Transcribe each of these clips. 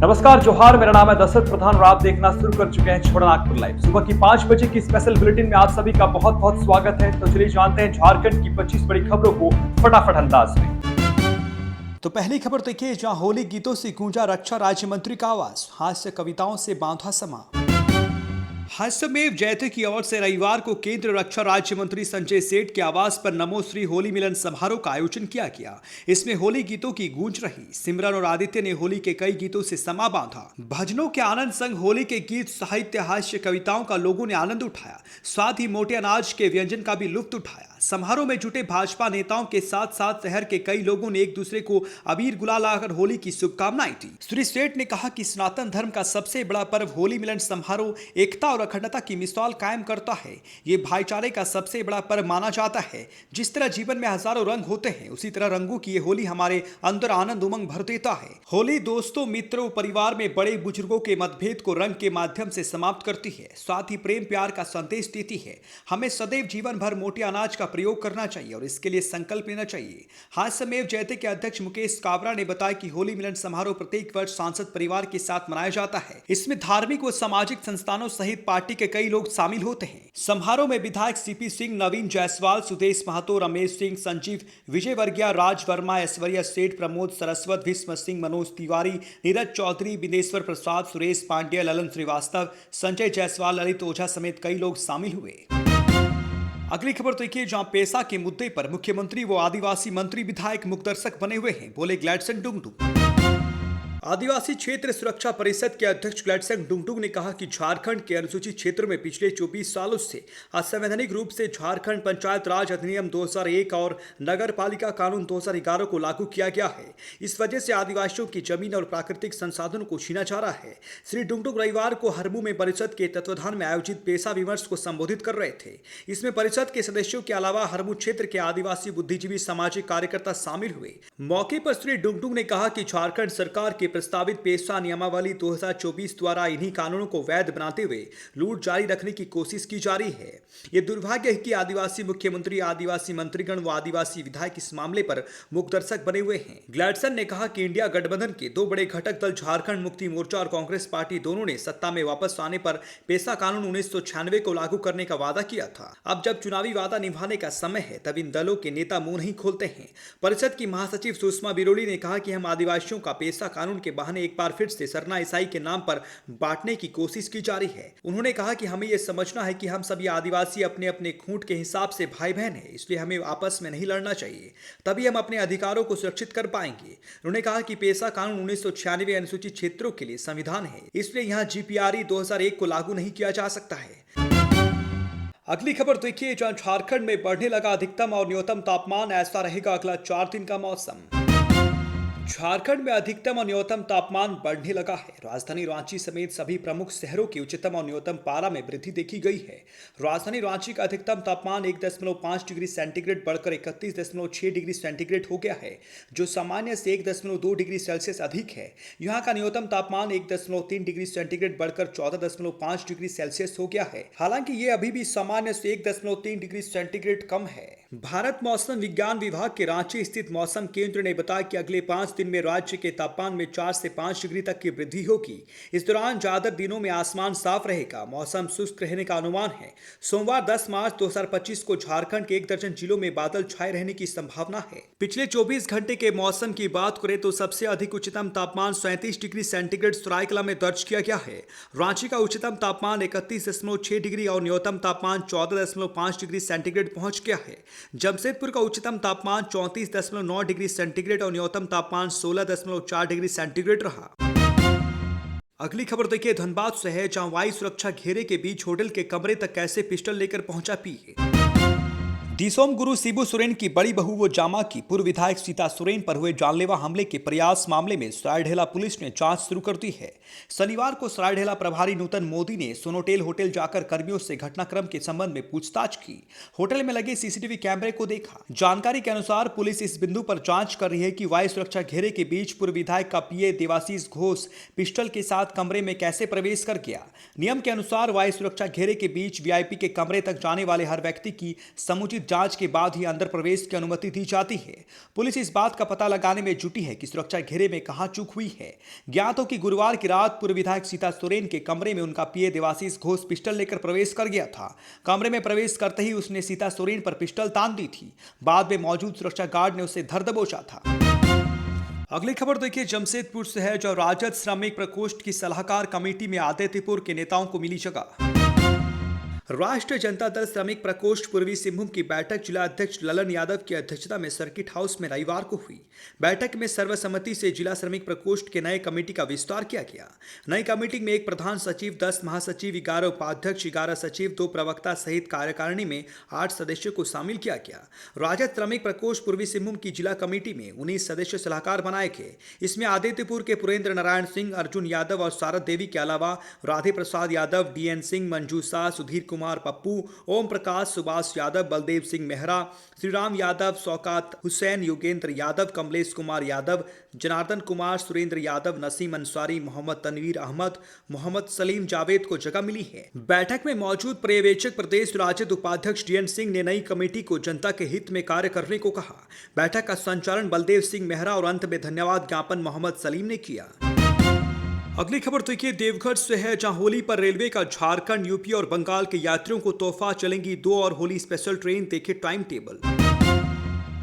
नमस्कार, जोहार। मेरा नाम है दशरथ प्रधान और आप देखना शुरू कर चुके हैं छोटा नागपुर लाइव। सुबह की 5 बजे की स्पेशल बुलेटिन में आप सभी का बहुत बहुत स्वागत है। तो चलिए जानते हैं झारखंड की 25 बड़ी खबरों को फटाफट अंदाज में। तो पहली खबर देखिए, जहां होली गीतों से गूंजा रक्षा राज्य मंत्री का आवाज, हास्य कविताओं से बांधा समा। हास्यमेव जयते की ओर से रविवार को केंद्रीय रक्षा राज्य मंत्री संजय सेठ के आवास पर नमो श्री होली मिलन समारोह का आयोजन किया गया। इसमें होली गीतों की गूंज रही। सिमरन और आदित्य ने होली के कई गीतों से समा बांधा। भजनों के आनंद संग होली के गीत, साहित्य, हास्य कविताओं का लोगों ने आनंद उठाया। साथ ही मोटे अनाज के व्यंजन का भी लुत्फ उठाया। समारोह में जुटे भाजपा नेताओं के साथ साथ शहर के कई लोगों ने एक दूसरे को अबीर गुलाल लगाकर होली की शुभकामनाएं दी। श्री सेठ ने कहा कि सनातन धर्म का सबसे बड़ा पर्व होली मिलन समारोह एकता और अखंडता की मिसाल कायम करता है। ये भाईचारे का सबसे बड़ा पर्व माना जाता है। जिस तरह जीवन में हजारों रंग होते हैं, उसी तरह रंगों की ये होली हमारे अंदर आनंद उमंग भर देता है। होली दोस्तों, मित्रों, परिवार में बड़े बुजुर्गों के मतभेद को रंग के माध्यम से समाप्त करती है। साथ ही प्रेम प्यार का संदेश देती है। हमें सदैव जीवन भर मोटे अनाज का प्रयोग करना चाहिए और इसके लिए संकल्प लेना चाहिए। हास्यमेव जयते के अध्यक्ष मुकेश काबरा ने बताया कि होली मिलन समारोह प्रत्येक वर्ष सांसद परिवार के साथ मनाया जाता है। इसमें धार्मिक व सामाजिक संस्थानों सहित पार्टी के कई लोग शामिल होते हैं। समारोह में विधायक सीपी सिंह, नवीन जायसवाल, सुदेश महतो, रमेश सिंह, संजीव विजयवर्गीय, राज वर्मा, ऐश्वर्या सेठ, प्रमोद सरस्वत, भीष्म सिंह, मनोज तिवारी, नीरज चौधरी, बिनेश्वर प्रसाद, सुरेश पांड्या, ललन श्रीवास्तव, संजय जायसवाल, ललित ओझा समेत कई लोग शामिल हुए। अगली खबर देखिए, जहां पेशा के मुद्दे पर मुख्यमंत्री व आदिवासी मंत्री विधायक मुखदर्शक बने हुए हैं, बोले ग्लैडसन डुंगडुंग। आदिवासी क्षेत्र सुरक्षा परिषद के अध्यक्ष ग्लैडसन डुंगडुंग ने कहा कि झारखंड के अनुसूचित क्षेत्रों में पिछले 24 सालों से असंवैधानिक रूप से झारखंड पंचायत राज अधिनियम 2001 और नगर पालिका कानून 2011 को लागू किया गया है। इस वजह से आदिवासियों की जमीन और प्राकृतिक संसाधनों को छीना जा रहा है। श्री डुंगडुंग रविवार को हरमू में परिषद के तत्वाधान में आयोजित पेशा विमर्श को संबोधित कर रहे थे। इसमें परिषद के सदस्यों के अलावा हरमू क्षेत्र के आदिवासी बुद्धिजीवी, सामाजिक कार्यकर्ता शामिल हुए। मौके पर श्री डुंगडुंग ने कहा कि झारखंड सरकार के प्रस्तावित पेशा नियमावली 2024 द्वारा इन्हीं कानूनों को वैध बनाते हुए लूट जारी रखने की कोशिश की जा रही है। यह दुर्भाग्य है कि आदिवासी मुख्यमंत्री, आदिवासी मंत्रीगण व आदिवासी विधायक इस मामले पर मुखदर्शक बने हुए हैं। ग्लैडसन ने कहा कि इंडिया गठबंधन के दो बड़े घटक दल झारखंड मुक्ति मोर्चा और कांग्रेस पार्टी दोनों ने सत्ता में वापस आने पर पेशा कानून 1996 को लागू करने का वादा किया था। अब जब चुनावी वादा निभाने का समय है, तब इन दलों के नेता मुंह नहीं खोलते हैं। परिषद की महासचिव सुषमा बिरोली ने कहा कि हम आदिवासियों का पेशा कानून के बहाने एक बार फिर से सरना ईसाई के नाम पर बांटने की कोशिश की जा रही है। उन्होंने कहा कि हमें यह समझना है कि हम सभी आदिवासी अपने अपने खूंट के हिसाब से भाई बहन हैं, इसलिए हमें आपस में नहीं लड़ना चाहिए, तभी हम अपने अधिकारों को सुरक्षित कर पाएंगे। उन्होंने कहा कि पेशा कानून 1996 अनुसूचित क्षेत्रों के लिए संविधान है, इसलिए यहाँ जीपीआरई 2001 को लागू नहीं किया जा सकता है। अगली खबर देखिए, जहां झारखंड में बढ़ने लगा अधिकतम और न्यूनतम तापमान, ऐसा रहेगा अगला 4 दिन का मौसम। झारखंड में अधिकतम और न्यूनतम तापमान बढ़ने लगा है। राजधानी रांची समेत सभी प्रमुख शहरों की उच्चतम और न्यूनतम पारा में वृद्धि देखी गई है। राजधानी रांची का अधिकतम तापमान 1.5 डिग्री सेंटीग्रेड बढ़कर 31.6 डिग्री सेंटीग्रेड हो गया है, जो सामान्य से 1.2 डिग्री सेल्सियस अधिक है। यहाँ का न्यूनतम तापमान 1.3 डिग्री सेंटीग्रेड बढ़कर 14.5 डिग्री सेल्सियस हो गया है। हालांकि ये अभी भी सामान्य से 1.3 डिग्री सेंटीग्रेड कम है। भारत मौसम विज्ञान विभाग के रांची स्थित मौसम केंद्र ने बताया कि अगले 5 दिन में राज्य के तापमान में 4 से 5 डिग्री तक की वृद्धि होगी। इस दौरान ज्यादातर दिनों में आसमान साफ रहेगा, मौसम शुष्क रहने का अनुमान है। सोमवार 10 मार्च 2025 को झारखंड के 1 दर्जन जिलों में बादल छाए रहने की संभावना है। पिछले 24 घंटे के मौसम की बात करें तो सबसे अधिक उच्चतम तापमान 37 डिग्री सेंटीग्रेड सरायकला में दर्ज किया गया है। रांची का उच्चतम तापमान 31.6 डिग्री और न्यूनतम तापमान 14.5 डिग्री सेंटीग्रेड पहुंच गया है। जमशेदपुर का उच्चतम तापमान 34.9 डिग्री सेंटीग्रेड और न्यूनतम तापमान 16.4 डिग्री सेंटीग्रेड रहा। अगली खबर देखिए, धनबाद से है, जहां वायु सुरक्षा घेरे के बीच होटल के कमरे तक कैसे पिस्टल लेकर पहुंचा पीए। दिसोम गुरु शिबू सोरेन की बड़ी बहू व जामा की पूर्व विधायक सीता सोरेन पर हुए जानलेवा हमले के प्रयास मामले में सरायढेला पुलिस ने जांच शुरू कर दी है। शनिवार को सरायढेला प्रभारी नूतन मोदी ने सोनोटेल होटल जाकर कर्मियों से घटनाक्रम के संबंध में पूछताछ की। होटल में लगे सीसीटीवी कैमरे को देखा। जानकारी के अनुसार पुलिस इस बिंदु पर जांच कर रही है कि वायु सुरक्षा घेरे के बीच पूर्व विधायक का पीए देवाशीष घोष पिस्टल के साथ कमरे में कैसे प्रवेश कर गया। नियम के अनुसार वायु सुरक्षा घेरे के बीच वीआईपी के कमरे तक जाने वाले हर व्यक्ति की समुचित प्रारंभिक जांच के बाद ही अंदर प्रवेश की अनुमति दी जाती है। पुलिस इस बात का पता लगाने में जुटी है कि सुरक्षा घेरे में कहां चूक हुई है। ज्ञात हो कि गुरुवार की रात पूर्व विधायक सीता सोरेन के कमरे में उनका पीए देवाशीष घोष पिस्टल लेकर प्रवेश कर गया था। कमरे में प्रवेश करते ही उसने सीता सोरेन पर पिस्टल तान दी थी। बाद में मौजूद सुरक्षा गार्ड ने उसे धर दबोचा था। अगली खबर देखिए जमशेदपुर से है, जो राजद श्रमिक प्रकोष्ठ की सलाहकार कमेटी में आदित्यपुर के नेताओं को मिली जगह। राष्ट्रीय जनता दल श्रमिक प्रकोष्ठ पूर्वी सिंहभूम की बैठक जिला अध्यक्ष ललन यादव की अध्यक्षता में सर्किट हाउस में रविवार को हुई। बैठक में सर्वसम्मति से जिला श्रमिक प्रकोष्ठ के नए कमेटी का विस्तार किया गया। नई कमेटी में एक प्रधान सचिव, 10 महासचिव, 11 उपाध्यक्ष, 11 सचिव, 2 प्रवक्ता सहित कार्यकारिणी में 8 सदस्यों को शामिल किया गया। राजद श्रमिक प्रकोष्ठ पूर्वी सिंहभूम की जिला कमेटी में 19 सदस्य सलाहकार बनाए गए। इसमें आदित्यपुर के पुरेंद्र नारायण सिंह, अर्जुन यादव और सारद देवी के अलावा राधे प्रसाद यादव, डीएन सिंह, मंजू शाह, सुधीर कुमार पप्पू, ओम प्रकाश, सुभाष यादव, बलदेव सिंह मेहरा, श्रीराम यादव, शौकत हुसैन, योगेंद्र यादव, कमलेश कुमार यादव, जनार्दन कुमार, सुरेंद्र यादव, नसीम अंसारी, मोहम्मद तनवीर अहमद, मोहम्मद सलीम जावेद को जगह मिली है। बैठक में मौजूद पर्यवेक्षक प्रदेश राजद उपाध्यक्ष डीएन सिंह ने नई कमेटी को जनता के हित में कार्य करने को कहा। बैठक का संचालन बलदेव सिंह मेहरा और अंत में धन्यवाद ज्ञापन मोहम्मद सलीम ने किया। अगली खबर देखिए देवघर से है, जहां होली पर रेलवे का झारखंड, यूपी और बंगाल के यात्रियों को तोहफा। चलेंगी 2 और होली स्पेशल ट्रेन। देखिए टाइम टेबल।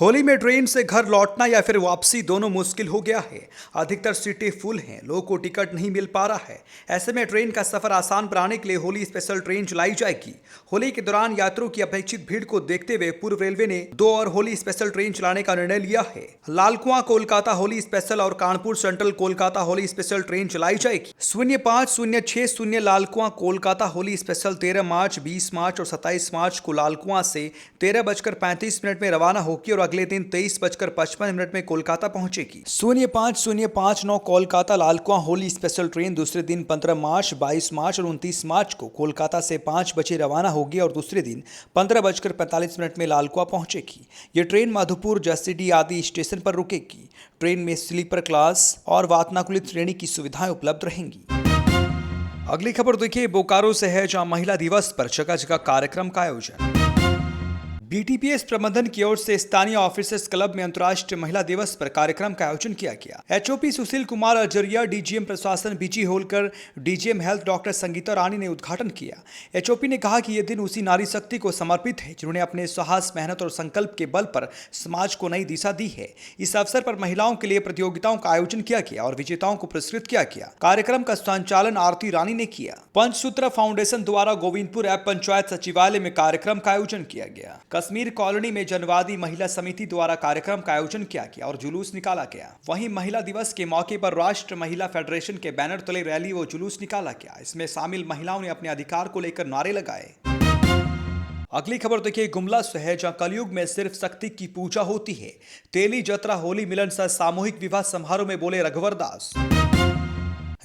होली में ट्रेन से घर लौटना या फिर वापसी दोनों मुश्किल हो गया है। अधिकतर सीटें फुल हैं, लोगों को टिकट नहीं मिल पा रहा है। ऐसे में ट्रेन का सफर आसान बनाने के लिए होली स्पेशल ट्रेन चलाई जाएगी। होली के दौरान यात्रियों की अपेक्षित भीड़ को देखते हुए पूर्व रेलवे ने 2 और होली स्पेशल ट्रेन चलाने का निर्णय लिया है। लालकुआं कोलकाता होली स्पेशल और Kanpur central Kolkata Holi special train चलाई जाएगी। 05-060 लालकुआं कोलकाता होली स्पेशल 13 मार्च, 20 मार्च और 27 मार्च को लालकुआं से 13:35 में रवाना होगी और अगले दिन 23:55 में कोलकाता पहुंचेगी। 05-059 कोलकाता लालकुआं होली स्पेशल ट्रेन दूसरे दिन 15 मार्च, 22 मार्च और 29 मार्च को कोलकाता से 5 बजे रवाना होगी और दूसरे दिन 15:45 में लालकुआं पहुंचेगी। ये ट्रेन मधुपुर, जसीडीह आदि स्टेशन पर रुकेगी। ट्रेन में स्लीपर क्लास और वातानुकूलित श्रेणी की सुविधाएं उपलब्ध रहेंगी। अगली खबर देखिए बोकारो से है, जहां महिला दिवस पर जगह जगह कार्यक्रम का आयोजन। बीटीपीएस प्रबंधन की ओर से स्थानीय ऑफिसर्स क्लब में अंतर्राष्ट्रीय महिला दिवस पर कार्यक्रम का आयोजन किया गया। एचओपी सुशील कुमार अजरिया, डीजीएम प्रशासन BG Holkar, DGM health doctor Sangeeta Rani ने उद्घाटन किया। एचओपी ने कहा कि यह दिन उसी नारी शक्ति को समर्पित है जिन्होंने अपने साहस, मेहनत और संकल्प के बल पर समाज को नई दिशा दी है। इस अवसर पर महिलाओं के लिए प्रतियोगिताओं का आयोजन किया गया और विजेताओं को पुरस्कृत किया गया। कार्यक्रम का संचालन आरती रानी ने किया। पंचसूत्र फाउंडेशन द्वारा गोविंदपुर ऐप पंचायत सचिवालय में कार्यक्रम का आयोजन किया गया। कश्मीर कॉलोनी में जनवादी महिला समिति द्वारा कार्यक्रम का आयोजन किया गया और जुलूस निकाला गया। वहीं महिला दिवस के मौके पर राष्ट्र महिला फेडरेशन के बैनर तले रैली व जुलूस निकाला गया। इसमें शामिल महिलाओं ने अपने अधिकार को लेकर नारे लगाए। अगली खबर देखिए गुमला से है, जहां कलयुग में सिर्फ शक्ति की पूजा होती है। तेली जतरा होली मिलन सह सामूहिक विवाह समारोह में बोले रघुवर दास।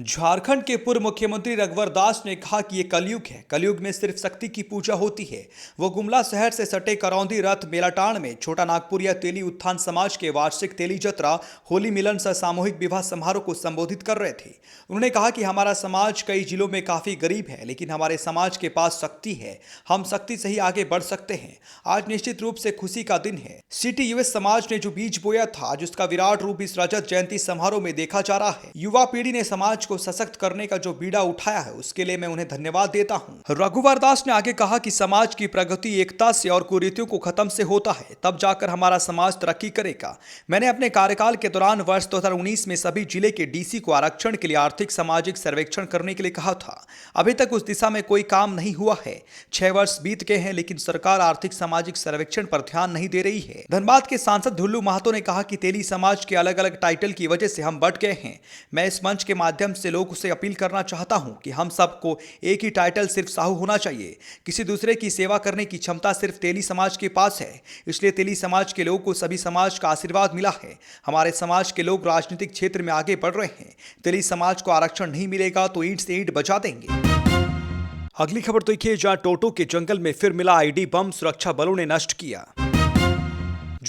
झारखंड के पूर्व मुख्यमंत्री रघुवर दास ने कहा कि यह कलयुग है, कलयुग में सिर्फ शक्ति की पूजा होती है। वो गुमला शहर से सटे करौंदी रथ मेलाटाण में छोटा नागपुरिया तेली उत्थान समाज के वार्षिक तेली जतरा होली मिलन सह सामूहिक विवाह समारोह को संबोधित कर रहे थे। उन्होंने कहा कि हमारा समाज कई जिलों में काफी गरीब है, लेकिन हमारे समाज के पास शक्ति है। हम शक्ति से ही आगे बढ़ सकते हैं। आज निश्चित रूप से खुशी का दिन है। सिटी यूएस समाज ने जो बीज बोया था, आज उसका विराट रूप इस रजत जयंती समारोह में देखा जा रहा है। युवा पीढ़ी ने समाज को सशक्त करने का जो बीड़ा उठाया है, उसके लिए मैं उन्हें धन्यवाद देता हूं। रघुवर दास ने आगे कहा कि समाज की प्रगति एकता से और कुरीतियों को खत्म से होता है, तब जाकर हमारा समाज तरक्की करेगा। मैंने अपने कार्यकाल के दौरान वर्ष 2019 में सभी जिले के डीसी को आरक्षण के लिए आर्थिक सामाजिक सर्वेक्षण करने के लिए कहा था। अभी तक उस दिशा में कोई काम नहीं हुआ है। 6 वर्ष बीत गए हैं, लेकिन सरकार आर्थिक सामाजिक सर्वेक्षण पर ध्यान नहीं दे रही है। धनबाद के सांसद ढुल्लू महतो ने कहा कि तेली समाज के अलग अलग टाइटल की वजह से हम बट गए हैं। मैं इस मंच के माध्यम से लोगों से अपील करना चाहता हूं कि हम सबको एक ही टाइटल सिर्फ साहू होना चाहिए। किसी दूसरे की सेवा करने की क्षमता सिर्फ तेली समाज के पास है। इसलिए तेली समाज के लोगों को सभी समाज का आशीर्वाद मिला है। हमारे समाज के लोग राजनीतिक क्षेत्र में आगे बढ़ रहे हैं। तेली समाज को आरक्षण नहीं मिलेगा तो ईंट से ईंट बजा देंगे। अगली खबर देखिए, जहां टोटो के जंगल में फिर मिला आईडी बम, सुरक्षा बलों ने नष्ट किया।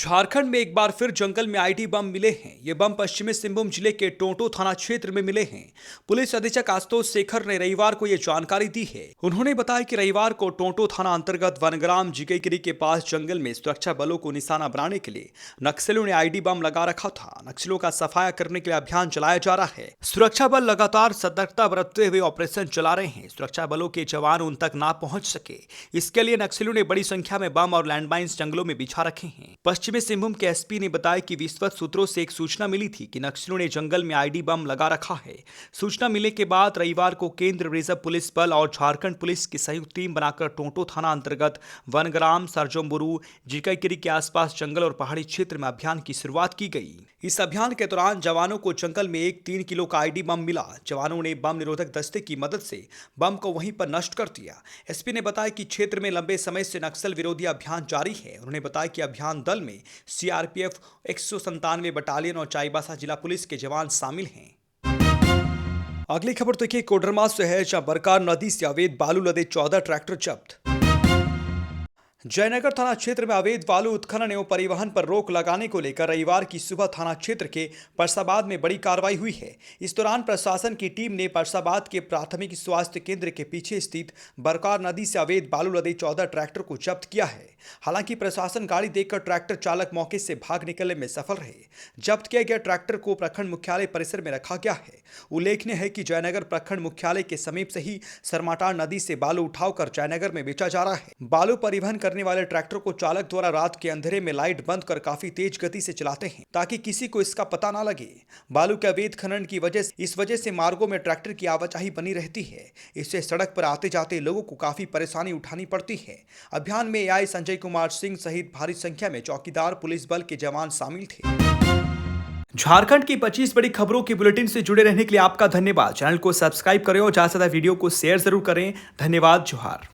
झारखंड में एक बार फिर जंगल में आईडी बम मिले हैं। ये बम पश्चिमी सिंहभूम जिले के टोंटो थाना क्षेत्र में मिले हैं। पुलिस अधीक्षक आशुतोष शेखर ने रविवार को ये जानकारी दी है। उन्होंने बताया कि रविवार को टोंटो थाना अंतर्गत वनग्राम जिगईगिरी के पास जंगल में सुरक्षा बलों को निशाना बनाने के लिए नक्सलियों ने आईडी बम लगा रखा था। नक्सलियों का सफाया करने के लिए अभियान चलाया जा रहा है। सुरक्षा बल लगातार सतर्कता बरतते हुए ऑपरेशन चला रहे हैं। सुरक्षा बलों के जवान उन तक ना पहुंच सके, इसके लिए नक्सलियों ने बड़ी संख्या में बम और लैंडमाइंस जंगलों में बिछा रखे हैं। पश्चिमी सिंहभूम के एसपी ने बताया कि विश्वस्त सूत्रों से एक सूचना मिली थी कि नक्सलियों ने जंगल में आईडी बम लगा रखा है। सूचना मिलने के बाद रविवार को केंद्रीय रिजर्व पुलिस बल और झारखंड पुलिस की संयुक्त टीम बनाकर टोंटो थाना अंतर्गत वनग्राम, सरजोम्बुरु, जिगईगिरी के आसपास जंगल और पहाड़ी क्षेत्र में अभियान की शुरुआत की गई। इस अभियान के दौरान जवानों को जंगल में एक 3 किलो का आईडी बम मिला। जवानों ने बम निरोधक दस्ते की मदद से बम को वहीं पर नष्ट कर दिया। एसपी ने बताया कि क्षेत्र में लंबे समय से नक्सल विरोधी अभियान जारी है। उन्होंने बताया कि अभियान दल में सीआरपीएफ 197 बटालियन और चाईबासा जिला पुलिस के जवान शामिल हैं। अगली खबर देखिए कोडरमा से है, जहां बरकार नदी से अवैध बालू लदे 14 ट्रैक्टर जब्त। जयनगर थाना क्षेत्र में अवैध बालू उत्खनन एवं परिवहन पर रोक लगाने को लेकर रविवार की सुबह थाना क्षेत्र के परसाबाद में बड़ी कार्रवाई हुई है। इस दौरान प्रशासन की टीम ने परसाबाद के प्राथमिक स्वास्थ्य केंद्र के पीछे स्थित बरकार नदी से अवैध बालू लदे 14 ट्रैक्टर को जब्त किया है। हालांकि प्रशासन गाड़ी देखकर ट्रैक्टर चालक मौके से भाग निकलने में सफल रहे। जब्त किया गया ट्रैक्टर को प्रखंड मुख्यालय परिसर में रखा गया है। उल्लेखनीय है कि जयनगर प्रखंड मुख्यालय के समीप से ही सरमाटार नदी से बालू उठाकर जयनगर में बेचा जा रहा है। बालू परिवहन करने वाले ट्रैक्टर को चालक द्वारा रात के अंधेरे में लाइट बंद कर काफी तेज गति से चलाते हैं ताकि किसी को इसका पता ना लगे। बालू के अवैध खनन की वजह से मार्गों में ट्रैक्टर की आवाजाही बनी रहती है। इससे सड़क पर आते जाते लोगों को काफी परेशानी उठानी पड़ती है। अभियान में एआई संजय कुमार सिंह सहित भारी संख्या में चौकीदार पुलिस बल के जवान शामिल थे। झारखंड की 25 बड़ी खबरों की बुलेटिन से जुड़े रहने के लिए आपका धन्यवाद। चैनल को सब्सक्राइब करें और ज्यादा से ज्यादा वीडियो को शेयर जरूर करें। धन्यवाद। जोहार।